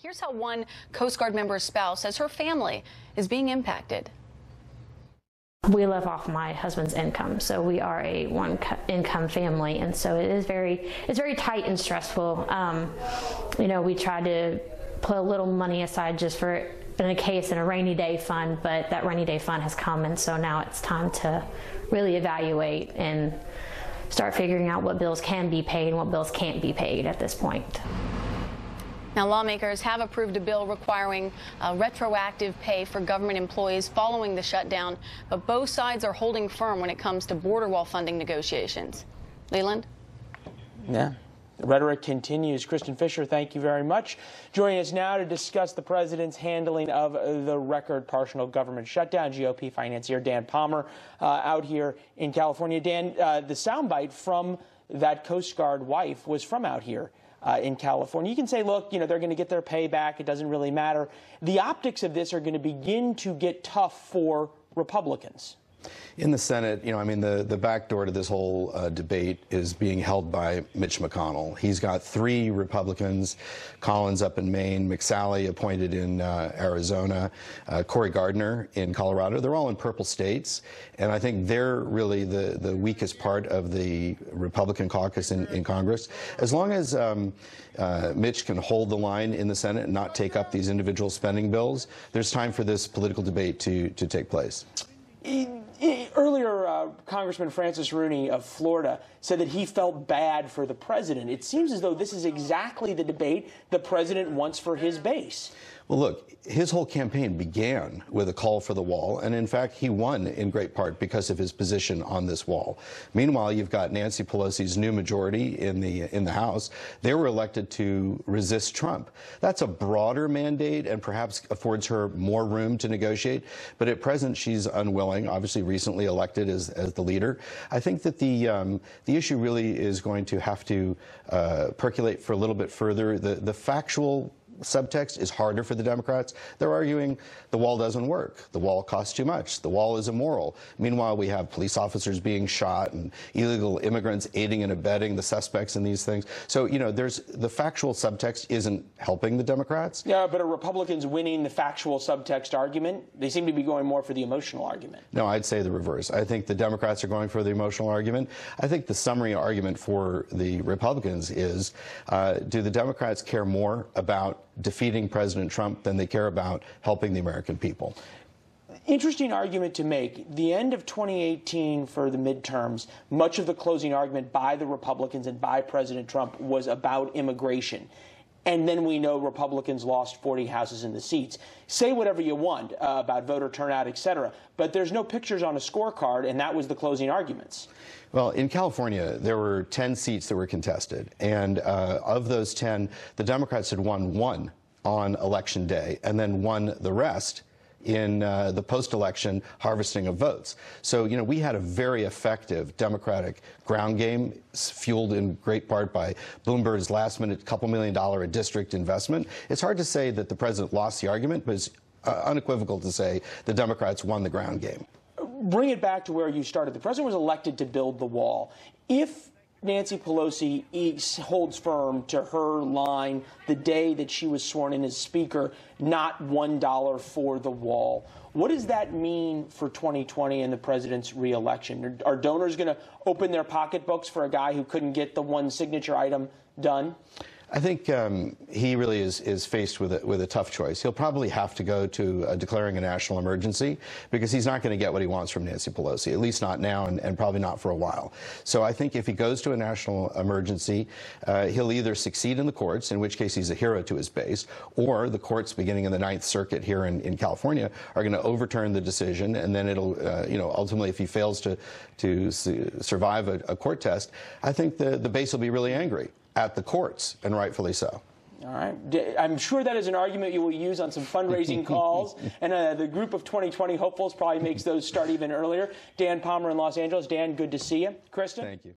Here's how one Coast Guard member's spouse says her family is being impacted. We live off my husband's income, so we are a one-income family, and so it's very tight and stressful. You know, we try to put a little money aside just for, in a case, in a rainy day fund, but that rainy day fund has come, and so now it's time to really evaluate and start figuring out what bills can be paid and what bills can't be paid at this point. Now, lawmakers have approved a bill requiring retroactive pay for government employees following the shutdown, but both sides are holding firm when it comes to border wall funding negotiations. Leland? Yeah. The rhetoric continues. Kristen Fisher, thank you very much. Joining us now to discuss the president's handling of the record partial government shutdown, GOP financier Dan Palmer out here in California. Dan, the soundbite from that Coast Guard wife was from out here in California. You can say, look, you know, they're going to get their pay back. It doesn't really matter. The optics of this are going to begin to get tough for Republicans. In the Senate, you know, I mean, the back door to this whole debate is being held by Mitch McConnell. He's got 3 Republicans, Collins up in Maine, McSally appointed in Arizona, Cory Gardner in Colorado. They're all in purple states, and I think they're really the weakest part of the Republican caucus in Congress. As long as Mitch can hold the line in the Senate and not take up these individual spending bills, there's time for this political debate to take place. Earlier, Congressman Francis Rooney of Florida said that he felt bad for the president. It seems as though this is exactly the debate the president wants for his base. Well, look, his whole campaign began with a call for the wall, and in fact, he won in great part because of his position on this wall. Meanwhile, you've got Nancy Pelosi's new majority in the House. They were elected to resist Trump. That's a broader mandate and perhaps affords her more room to negotiate, but at present, she's unwilling, obviously recently elected as the leader. I think that the issue really is going to have to percolate for a little bit further. The factual subtext is harder for the Democrats. They're arguing the wall doesn't work. The wall costs too much. The wall is immoral. Meanwhile, we have police officers being shot and illegal immigrants aiding and abetting the suspects in these things. So, you know, the factual subtext isn't helping the Democrats. Yeah, but are Republicans winning the factual subtext argument? They seem to be going more for the emotional argument. No, I'd say the reverse. I think the Democrats are going for the emotional argument. I think the summary argument for the Republicans is, do the Democrats care more about defeating President Trump than they care about helping the American people? Interesting argument to make. The end of 2018 for the midterms, much of the closing argument by the Republicans and by President Trump was about immigration. And then we know Republicans lost 40 houses in the seats. Say whatever you want about voter turnout, et cetera, but there's no pictures on a scorecard, and that was the closing arguments. Well, in California, there were 10 seats that were contested, and of those 10, the Democrats had won 1 on Election Day and then won the rest in the post-election harvesting of votes. So, you know, we had a very effective Democratic ground game, fueled in great part by Bloomberg's last-minute $2 million a district investment. It's hard to say that the president lost the argument, but it's unequivocal to say the Democrats won the ground game. Bring it back to where you started. The president was elected to build the wall. If Nancy Pelosi holds firm to her line the day that she was sworn in as Speaker, not $1 for the wall, what does that mean for 2020 and the president's reelection? Are donors going to open their pocketbooks for a guy who couldn't get the one signature item done? I think he really is faced with a tough choice. He'll probably have to go to declaring a national emergency because he's not going to get what he wants from Nancy Pelosi, at least not now and probably not for a while. So I think if he goes to a national emergency, he'll either succeed in the courts, in which case he's a hero to his base, or the courts beginning in the Ninth Circuit here in California are going to overturn the decision, and then it'll, you know, ultimately if he fails to survive a court test, I think the base will be really angry at the courts, and rightfully so. All right. I'm sure that is an argument you will use on some fundraising calls, and the group of 2020 hopefuls probably makes those start even earlier. Dan Palmer in Los Angeles. Dan, good to see you. Kristen? Thank you.